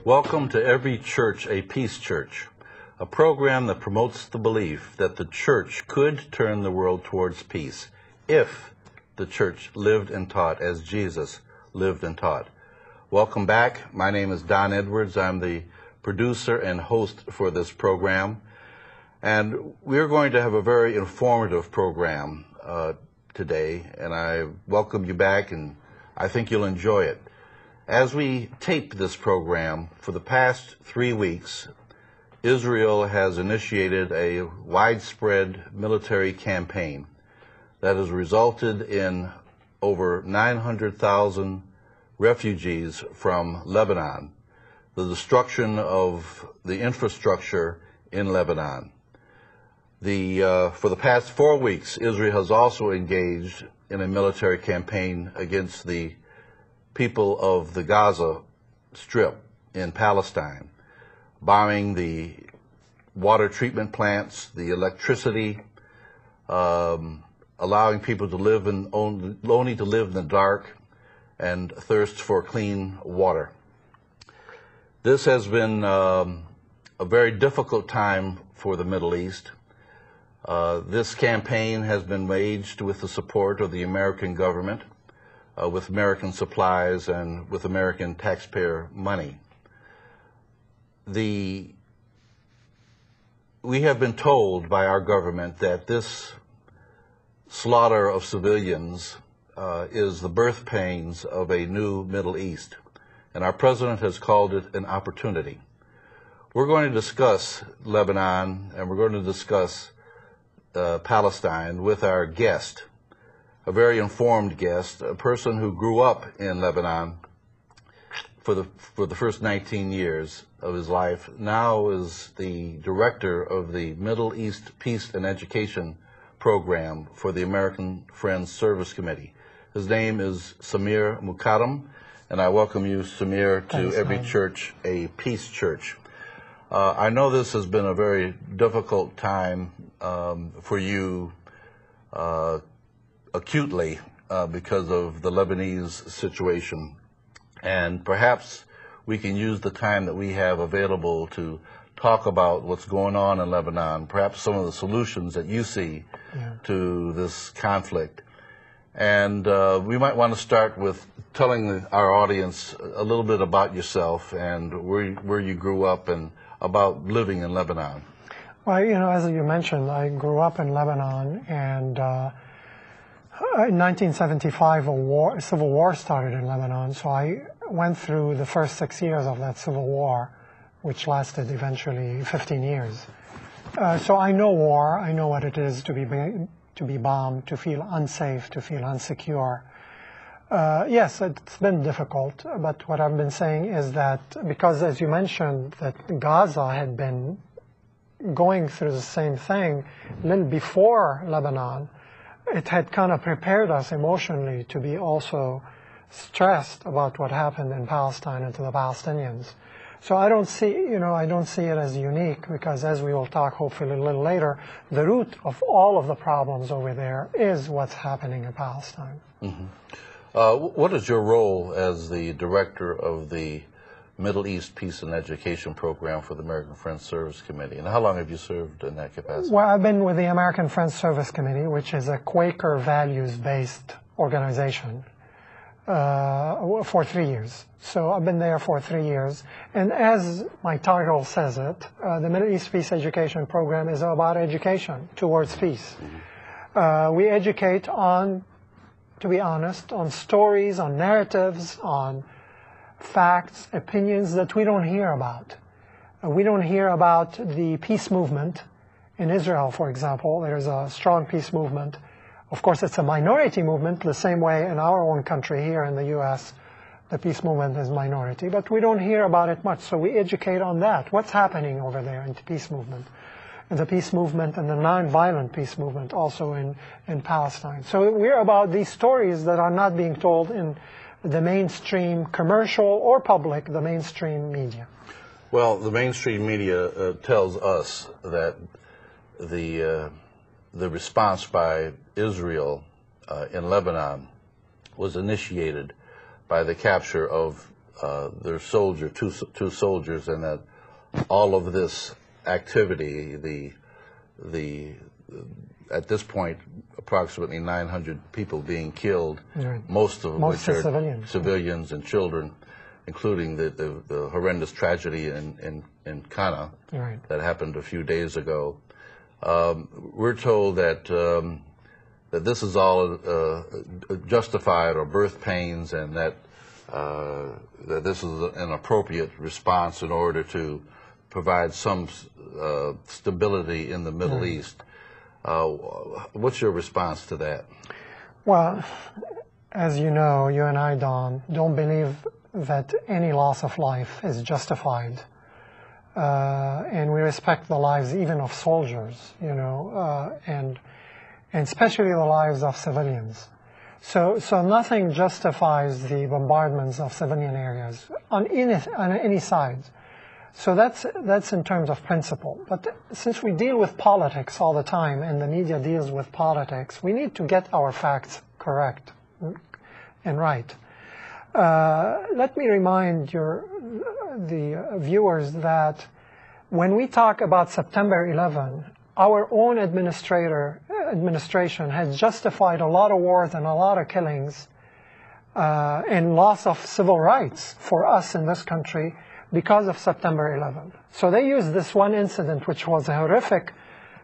Welcome to Every Church a Peace Church, a program that promotes the belief that the church could turn the world towards peace if the church lived and taught as Jesus lived and taught. Welcome back. My name is Don Edwards. I'm the producer and host for this program. And we're going to have a very informative program today, and I welcome you back, and I think you'll enjoy it. As we tape this program, for the past 3 weeks, Israel has initiated a widespread military campaign that has resulted in over 900,000 refugees from Lebanon, the destruction of the infrastructure in Lebanon. For the past 4 weeks, Israel has also engaged in a military campaign against the people of the Gaza Strip in Palestine, bombing the water treatment plants, the electricity, allowing people to live only to live in the dark and thirst for clean water. This has been a very difficult time for the Middle East. This campaign has been waged with the support of the American government, with American supplies and with American taxpayer money. We have been told by our government that this slaughter of civilians is the birth pains of a new Middle East, and our president has called it an opportunity. We're going to discuss Lebanon, and we're going to discuss Palestine with our guest, a very informed guest, a person who grew up in Lebanon for the first 19 years of his life, now is the director of the Middle East Peace and Education Program for the American Friends Service Committee. His name is Samir Moukaddam, and I welcome you, Samir, to Every Church a Peace Church. I know this has been a very difficult time for you acutely because of the Lebanese situation, and perhaps we can use the time that we have available to talk about what's going on in Lebanon, perhaps some of the solutions that you see to this conflict. And we might want to start with telling our audience a little bit about yourself and where you grew up and about living in Lebanon. Well, you know, as you mentioned, I grew up in Lebanon, and in 1975, a civil war started in Lebanon, so I went through the first 6 years of that civil war, which lasted eventually 15 years. So I know war, I know what it is to be bombed, to feel unsafe, to feel insecure. Yes, it's been difficult, but what I've been saying is that because, as you mentioned, that Gaza had been going through the same thing a little before Lebanon, it had kind of prepared us emotionally to be also stressed about what happened in Palestine and to the Palestinians. So I don't see it as unique, because as we will talk hopefully a little later, the root of all of the problems over there is what's happening in Palestine. Mm-hmm. What is your role as the director of the Middle East Peace and Education Program for the American Friends Service Committee, and how long have you served in that capacity? Well, I've been with the American Friends Service Committee, which is a Quaker values-based organization, for 3 years. So I've been there for 3 years. And as my title says it, the Middle East Peace Education Program is about education towards peace. Mm-hmm. We educate on, to be honest, on stories, on narratives, on facts, opinions that we don't hear about. We don't hear about the peace movement in Israel, for example. There's a strong peace movement. Of course, it's a minority movement, the same way in our own country here in the U.S., the peace movement is minority, but we don't hear about it much, so we educate on that. What's happening over there in the peace movement? And the peace movement and the nonviolent peace movement also in Palestine. So we're about these stories that are not being told in the mainstream commercial or public, the mainstream media. Well, the mainstream media tells us that the response by Israel in Lebanon was initiated by the capture of their two soldiers, and that all of this activity, at this point, approximately 900 people being killed, right. most of which are civilians and children, including the horrendous tragedy in Cana right. that happened a few days ago. We're told that that this is all justified or birth pains, and that that this is an appropriate response in order to provide some stability in the Middle East. What's your response to that? Well, as you know, you and I, Don, don't believe that any loss of life is justified. And we respect the lives even of soldiers, you know, and especially the lives of civilians. So nothing justifies the bombardments of civilian areas on any side. So that's in terms of principle. But since we deal with politics all the time, and the media deals with politics, we need to get our facts correct and right. Let me remind the viewers that when we talk about September 11, our own administration has justified a lot of wars and a lot of killings and loss of civil rights for us in this country because of September 11. So they used this one incident, which was a horrific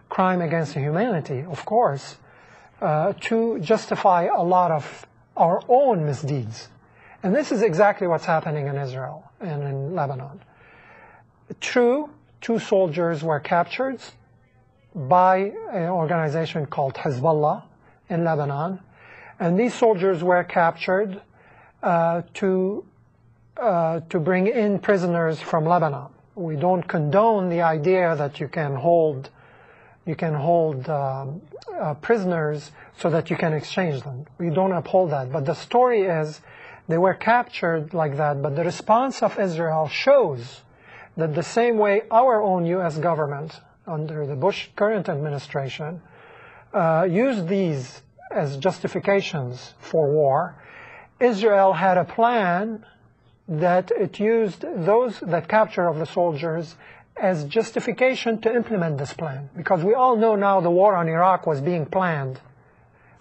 crime against humanity, of course, to justify a lot of our own misdeeds. And this is exactly what's happening in Israel and in Lebanon. True, 2 soldiers were captured by an organization called Hezbollah in Lebanon. And these soldiers were captured to bring in prisoners from Lebanon. We don't condone the idea that you can hold prisoners so that you can exchange them. We don't uphold that. But the story is they were captured like that. But the response of Israel shows that the same way our own U.S. government under the Bush current administration used these as justifications for war, Israel had a plan that it used that capture of the soldiers as justification to implement this plan. Because we all know now the war on Iraq was being planned,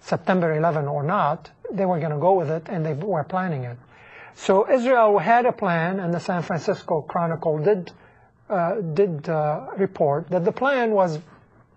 September 11 or not, they were going to go with it, and they were planning it. So Israel had a plan, and the San Francisco Chronicle did report that the plan was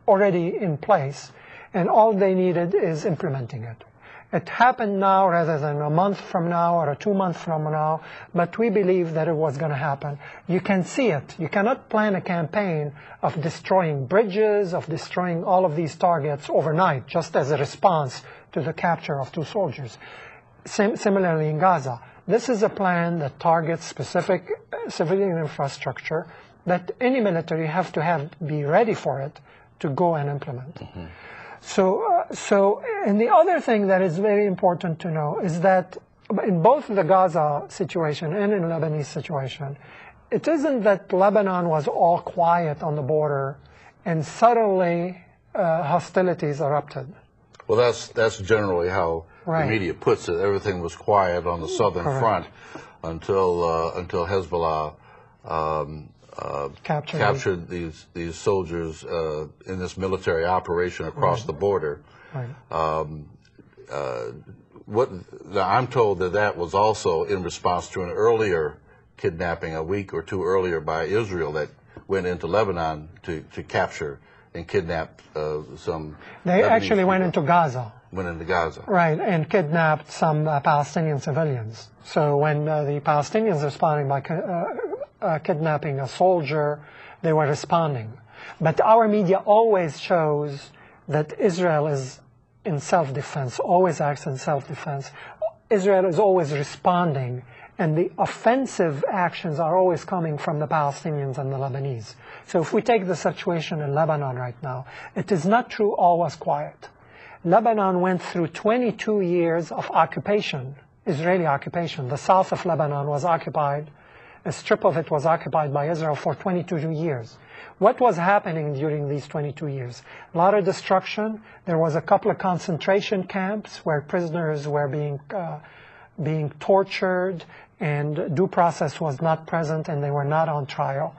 already in place, and all they needed is implementing it. It happened now rather than a month from now or 2 months from now, but we believe that it was going to happen. You can see it. You cannot plan a campaign of destroying bridges, of destroying all of these targets overnight, just as a response to the capture of 2 soldiers. Similarly in Gaza, this is a plan that targets specific civilian infrastructure that any military have to be ready for it to go and implement. Mm-hmm. So, and the other thing that is very important to know is that in both the Gaza situation and in the Lebanese situation, it isn't that Lebanon was all quiet on the border and suddenly hostilities erupted. Well, that's generally how the media puts it. Everything was quiet on the southern front until Hezbollah captured these soldiers in this military operation across the border. Right. I'm told that was also in response to an earlier kidnapping a week or 2 earlier by Israel that went into Lebanon to capture and kidnap some. They Lebanese actually went people. into Gaza. Went into Gaza. Right, and kidnapped some Palestinian civilians. So when the Palestinians responding by kidnapping a soldier, they were responding. But our media always shows that Israel is in self-defense, always acts in self-defense. Israel is always responding, and the offensive actions are always coming from the Palestinians and the Lebanese. So if we take the situation in Lebanon right now, it is not true all was quiet. Lebanon went through 22 years of occupation, Israeli occupation. The south of Lebanon was occupied. A strip of it was occupied by Israel for 22 years. What was happening during these 22 years? A lot of destruction. There was a couple of concentration camps where prisoners were being being tortured, and due process was not present, and they were not on trial.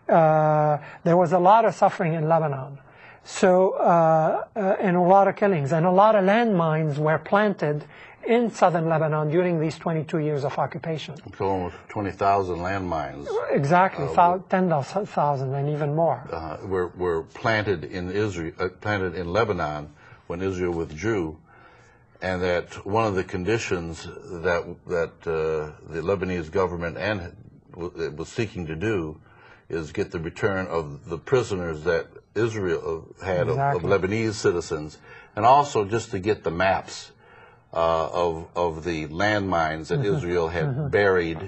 There was a lot of suffering in Lebanon. So, and a lot of killings, and a lot of landmines were planted in southern Lebanon during these 22 years of occupation. So almost 20,000 landmines. Exactly, 10,000 and even more. Were planted in Israel, planted in Lebanon when Israel withdrew, and that one of the conditions that the Lebanese government was seeking to do is get the return of the prisoners that Israel had of Lebanese citizens, and also just to get the maps of the landmines that Israel had buried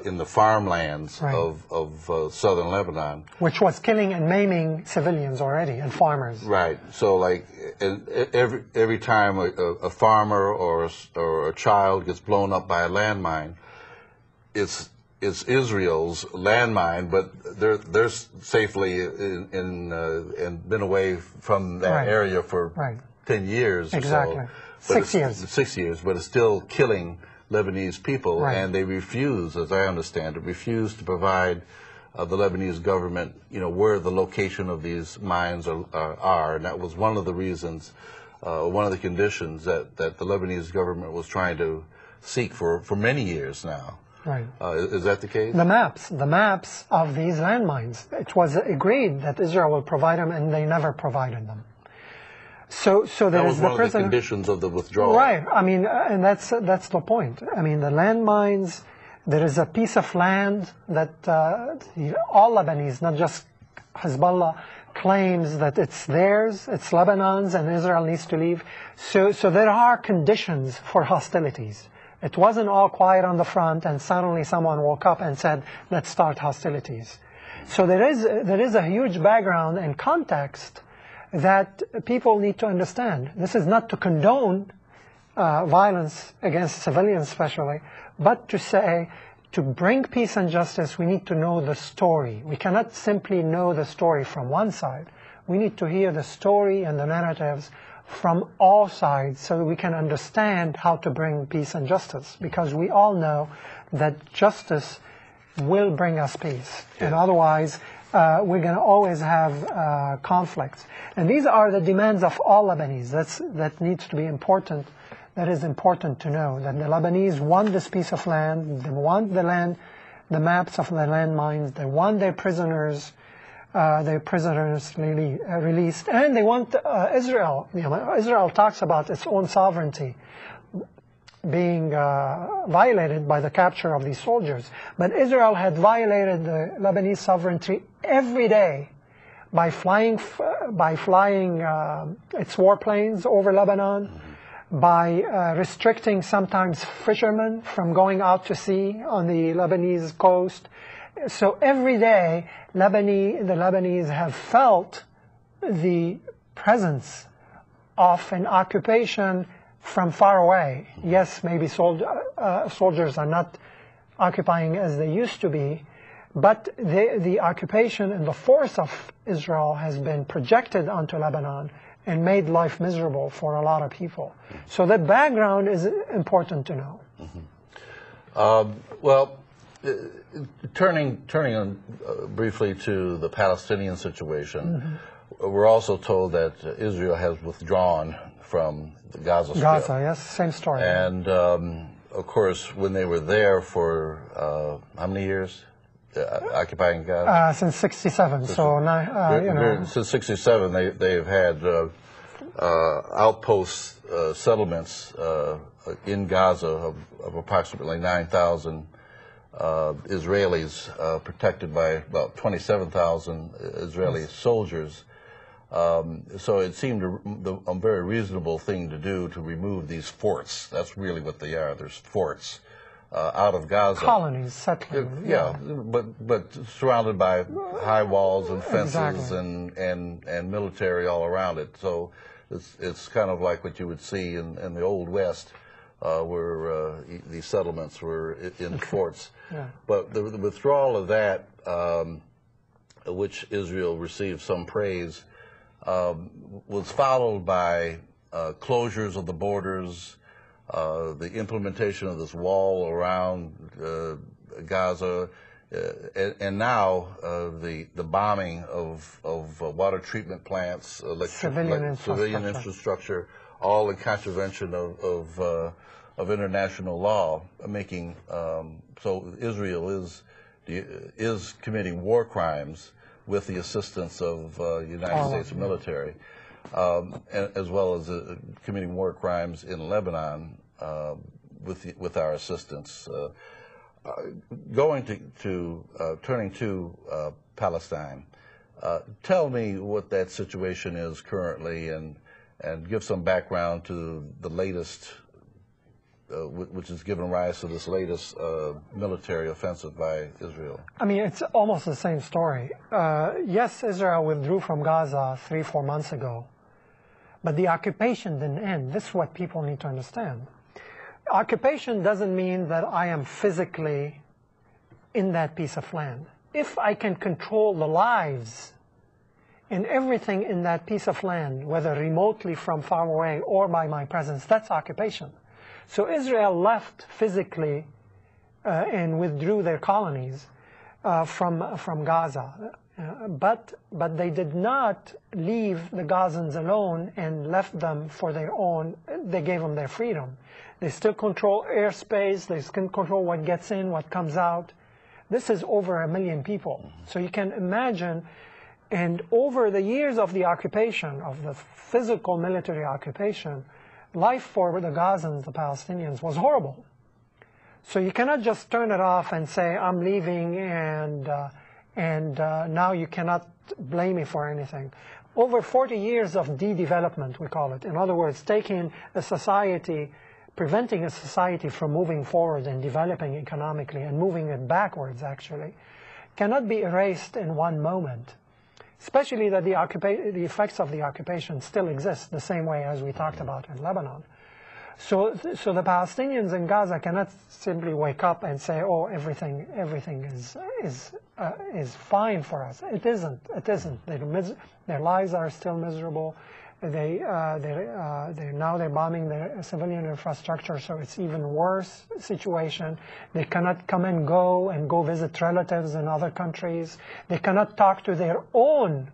in the farmlands of southern Lebanon. Which was killing and maiming civilians already, and farmers. Right. So like every time a farmer or a child gets blown up by a landmine, it's Israel's landmine, but they're safely and been away from that area for 10 years. Exactly. Or so. 6 years. 6 years, but it's still killing Lebanese people, and they refuse, as I understand it, to provide the Lebanese government, where the location of these mines are, and that was one of the reasons, one of the conditions that the Lebanese government was trying to seek for many years now. Right. Is that the case? The maps of these landmines. It was agreed that Israel will provide them, and they never provided them. So that was one of the conditions of the withdrawal. Right. I mean, and that's the point. I mean, the landmines. There is a piece of land that all Lebanese, not just Hezbollah, claims that it's theirs, it's Lebanon's, and Israel needs to leave. So there are conditions for hostilities. It wasn't all quiet on the front, and suddenly someone woke up and said, "Let's start hostilities." So there is a huge background and context that people need to understand. This is not to condone violence against civilians especially, but to say, to bring peace and justice, we need to know the story. We cannot simply know the story from one side. We need to hear the story and the narratives from all sides so that we can understand how to bring peace and justice, because we all know that justice will bring us peace, and otherwise we're going to always have conflicts. And these are the demands of all Lebanese. That needs to be important. That is important to know, that the Lebanese want this piece of land, they want the land, the maps of the landmines, they want their prisoners released, and they want Israel. Israel talks about its own sovereignty being violated by the capture of these soldiers. But Israel had violated the Lebanese sovereignty every day by flying its warplanes over Lebanon, by restricting sometimes fishermen from going out to sea on the Lebanese coast. So every day, the Lebanese have felt the presence of an occupation from far away. Yes, maybe soldiers are not occupying as they used to be, but the occupation and the force of Israel has been projected onto Lebanon and made life miserable for a lot of people. So that background is important to know. Well, turning on briefly to the Palestinian situation, we're also told that Israel has withdrawn from the Gaza Strip. Gaza, yes, same story. And of course, when they were there for how many years? Occupying Gaza? Since '67. So now, since '67, they've had outpost settlements in Gaza of approximately 9,000 Israelis, protected by about 27,000 Israeli soldiers. So it seemed a very reasonable thing to do to remove these forts. That's really what they are. There's forts out of Gaza. Colonies, settling. Yeah, but surrounded by high walls and fences and military all around it. So it's kind of like what you would see in the Old West, where these settlements were in forts. Yeah. But the withdrawal of that, which Israel received some praise, was followed by closures of the borders, the implementation of this wall around Gaza, and now the bombing of water treatment plants, civilian infrastructure, all in contravention of international law, making so Israel is committing war crimes with the assistance of United States military, as well as committing war crimes in Lebanon with our assistance. Turning to Palestine, tell me what that situation is currently, and give some background to the latest, which has given rise to this latest military offensive by Israel. I mean, it's almost the same story. Yes, Israel withdrew from Gaza 3-4 months ago, but the occupation didn't end. This is what people need to understand. Occupation doesn't mean that I am physically in that piece of land. If I can control the lives and everything in that piece of land, whether remotely from far away or by my presence, that's occupation. So Israel left physically and withdrew their colonies from Gaza. But they did not leave the Gazans alone and left them for their own. They gave them their freedom. They still control airspace. They still control what gets in, what comes out. This is over 1 million people. So you can imagine, and over the years of the occupation, of the physical military occupation, life for the Gazans, the Palestinians, was horrible. So you cannot just turn it off and say, I'm leaving, and now you cannot blame me for anything. Over 40 years of de-development, we call it. In other words, taking a society, preventing a society from moving forward and developing economically and moving it backwards, actually, cannot be erased in one moment. Especially that the effects of the occupation still exist the same way as we talked about in Lebanon. So the Palestinians in Gaza cannot simply wake up and say, "Oh, everything is fine for us." It isn't. It isn't. Their lives are still miserable. Now they're bombing their civilian infrastructure, so it's even worse situation. They cannot come and go visit relatives in other countries. They cannot talk to their own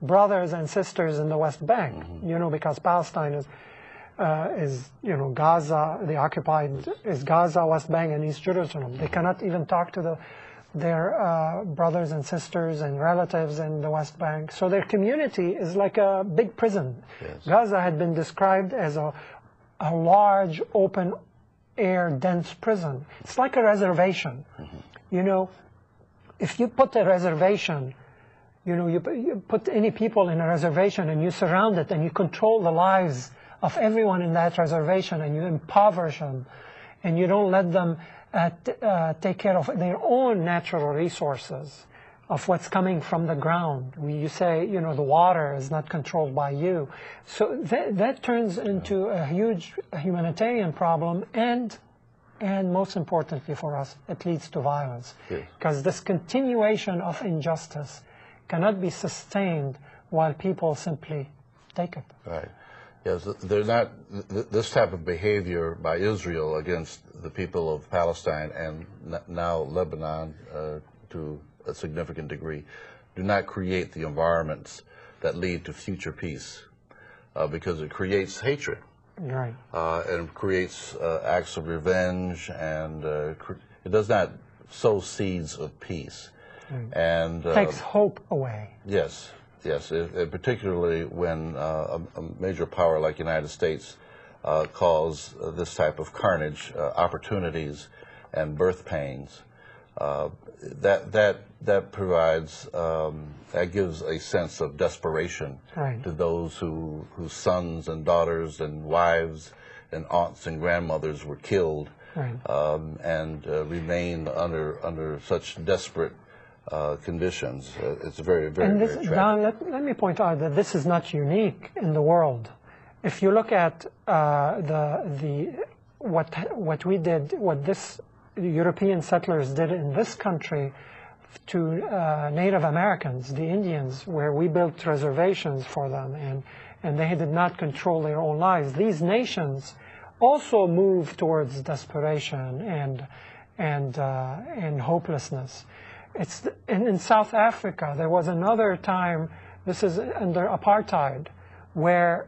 brothers and sisters in the West Bank, because Palestine is Gaza, the occupied is Gaza, West Bank, and East Jerusalem. They cannot even talk to their brothers and sisters and relatives in the West Bank. So their community is like a big prison. Yes. Gaza had been described as a large, open-air, dense prison. It's like a reservation. If you put a reservation, you put any people in a reservation and you surround it and you control the lives of everyone in that reservation and you impoverish them and you don't let them take care of their own natural resources, of what's coming from the ground. You say, the water is not controlled by you. So that turns into a huge humanitarian problem, and most importantly for us, it leads to violence. Because this continuation of injustice cannot be sustained while people simply take it. Right. Yes, they're not. This type of behavior by Israel against the people of Palestine and now Lebanon, to a significant degree, do not create the environments that lead to future peace, because it creates hatred, right, and creates acts of revenge, and it does not sow seeds of peace, and takes hope away. Yes. Yes, particularly when a major power like the United States calls this type of carnage opportunities and birth pains. That provides, that gives a sense of desperation to those whose sons and daughters and wives and aunts and grandmothers were killed, and remain under such desperate conditions. It's very, very, very tragic. Don, let me point out that this is not unique in the world. If you look at what we did, what the European settlers did in this country to Native Americans, the Indians, where we built reservations for them, and they did not control their own lives. These nations also move towards desperation and hopelessness. In South Africa, there was another time, this is under apartheid, where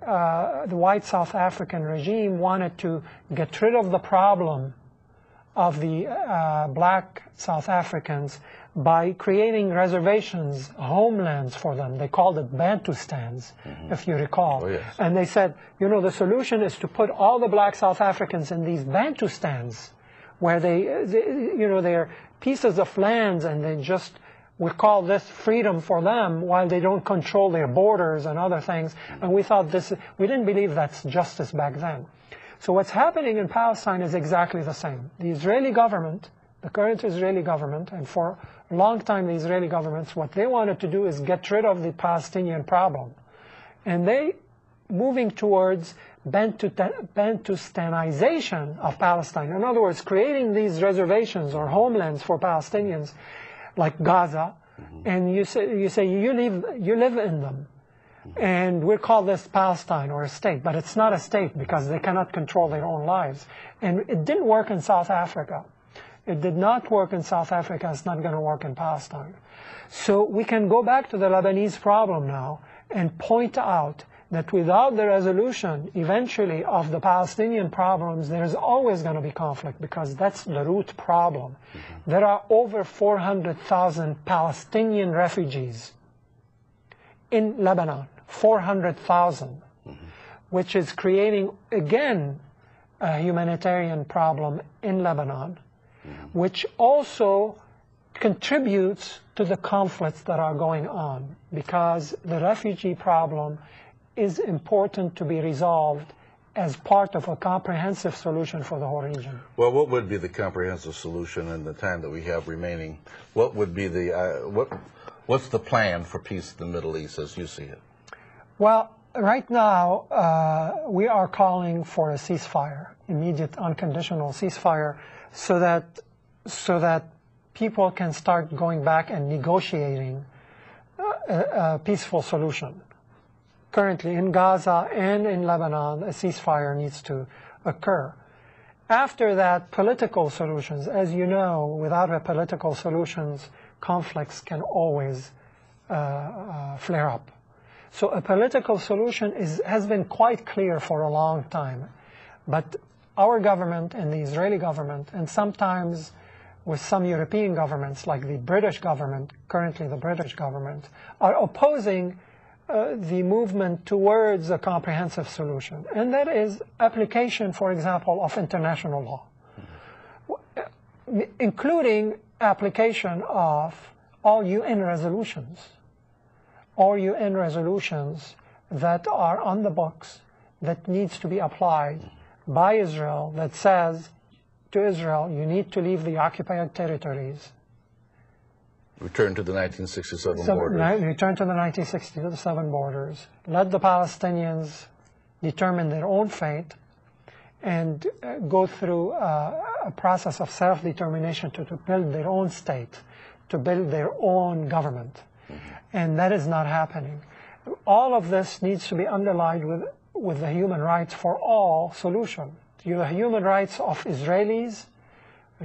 the white South African regime wanted to get rid of the problem of the black South Africans by creating reservations, homelands for them. They called it Bantustans, if you recall. Oh, yes. And they said, you know, the solution is to put all the black South Africans in these Bantustans, where you know, they're pieces of lands, and they just, we call this freedom for them while they don't control their borders and other things. And we thought we didn't believe that's justice back then. So what's happening in Palestine is exactly the same. The Israeli government, the current Israeli government, and for a long time the Israeli governments, what they wanted to do is get rid of the Palestinian problem. And they moving towards Bantustanization of Palestine. In other words, creating these reservations or homelands for Palestinians, like Gaza, and you say you live in them. And we call this Palestine or a state, but it's not a state because they cannot control their own lives. And it didn't work in South Africa. It did not work in South Africa. It's not going to work in Palestine. So we can go back to the Lebanese problem now and point out that without the resolution, eventually, of the Palestinian problems, there's always going to be conflict because that's the root problem. There are over 400,000 Palestinian refugees in Lebanon. 400,000, which is creating, again, a humanitarian problem in Lebanon, which also contributes to the conflicts that are going on, because the refugee problem is important to be resolved as part of a comprehensive solution for the whole region. Well, what would be the comprehensive solution in the time that we have remaining? What would be the, what's the plan for peace in the Middle East as you see it? Well, right now, we are calling for a ceasefire, immediate unconditional ceasefire, so that people can start going back and negotiating a peaceful solution. Currently, in Gaza and in Lebanon, a ceasefire needs to occur. After that, political solutions. As you know, without a political solutions, conflicts can always flare up. So a political solution has been quite clear for a long time. But our government and the Israeli government, and sometimes with some European governments, like the British government, currently the British government, are opposing the movement towards a comprehensive solution. And that is application, for example, of international law, including application of all UN resolutions. All UN resolutions that are on the books that needs to be applied by Israel, that says to Israel, you need to leave the occupied territories. Return to the 1967 borders. Return to the 1967 borders. Let the Palestinians determine their own fate and go through a process of self-determination to build their own state, to build their own government. And that is not happening. All of this needs to be underlined with the human rights for all solution. The human rights of Israelis,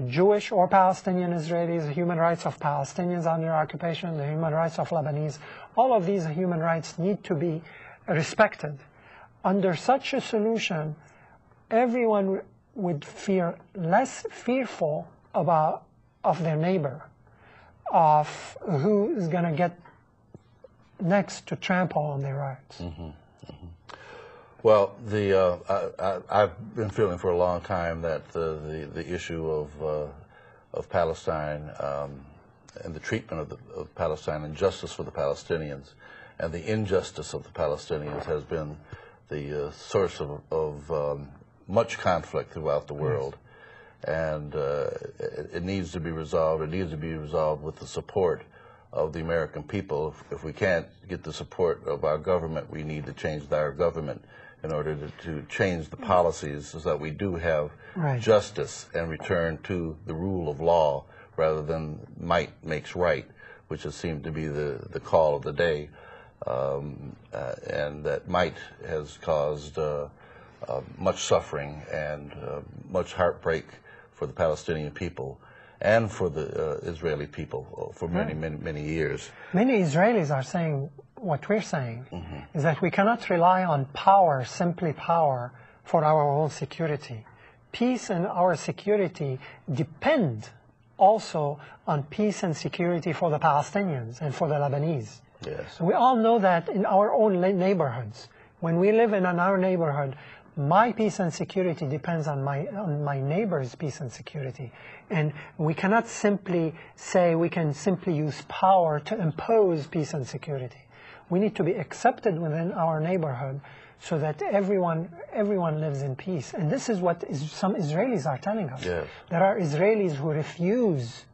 Jewish or Palestinian Israelis, the human rights of Palestinians under occupation, the human rights of Lebanese. All of these human rights need to be respected. Under such a solution, everyone would feel less fearful of their neighbor, of who is going to get next to trample on their rights. Well, I've been feeling for a long time that the issue of Palestine and the treatment of Palestine and justice for the Palestinians and the injustice of the Palestinians has been the source of much conflict throughout the world. And it needs to be resolved. It needs to be resolved with the support of the American people. If we can't get the support of our government, we need to change our government in order to change the policies so that we do have justice and return to the rule of law rather than might makes right, which has seemed to be the call of the day. And that might has caused much suffering and much heartbreak for the Palestinian people and for the Israeli people for many years. Many Israelis are saying what we're saying, is that we cannot rely on power, simply power, for our own security. Peace and our security depend also on peace and security for the Palestinians and for the Lebanese. Yes. We all know that in our own neighborhoods. When we live in our neighborhood, my peace and security depends on my neighbor's peace and security. And we cannot simply say we can simply use power to impose peace and security. We need to be accepted within our neighborhood so that everyone lives in peace. And this is what some Israelis are telling us. Yes. There are Israelis who refuse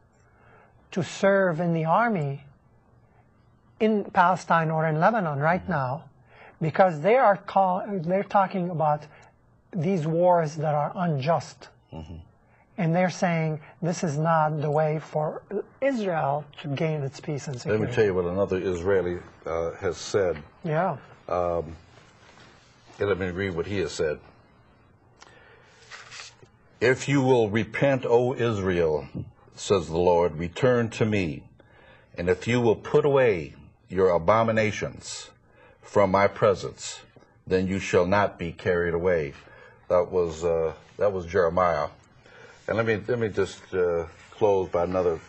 to serve in the army in Palestine or in Lebanon right now, because they're talking about these wars that are unjust. And they're saying this is not the way for Israel to gain its peace and security. Let me tell you what another Israeli has said. Yeah. And let me read what he has said. If you will repent, O Israel, says the Lord, return to me. And if you will put away your abominations from my presence, then you shall not be carried away. That was Jeremiah. And let me just close by another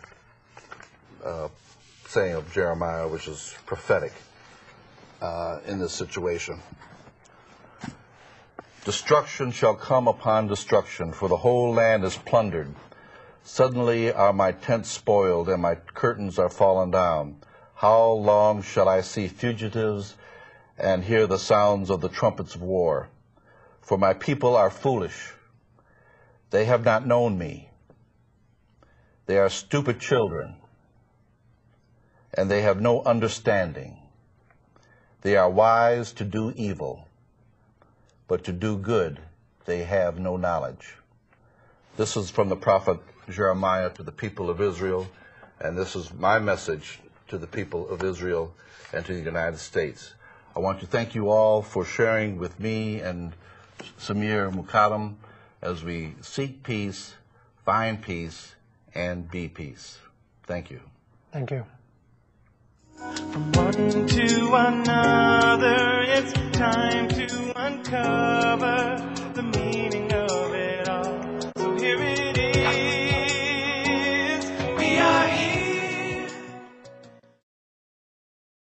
saying of Jeremiah, which is prophetic in this situation. Destruction shall come upon destruction, for the whole land is plundered. Suddenly are my tents spoiled, and my curtains are fallen down. How long shall I see fugitives and hear the sounds of the trumpets of war? For my people are foolish. They have not known me. They are stupid children, and they have no understanding. They are wise to do evil, but to do good they have no knowledge. This is from the prophet Jeremiah to the people of Israel, and this is my message to the people of Israel and to the United States. I want to thank you all for sharing with me and Samir Moukaddam as we seek peace, find peace, and be peace. Thank you. Thank you. From one to another, it's time to uncover.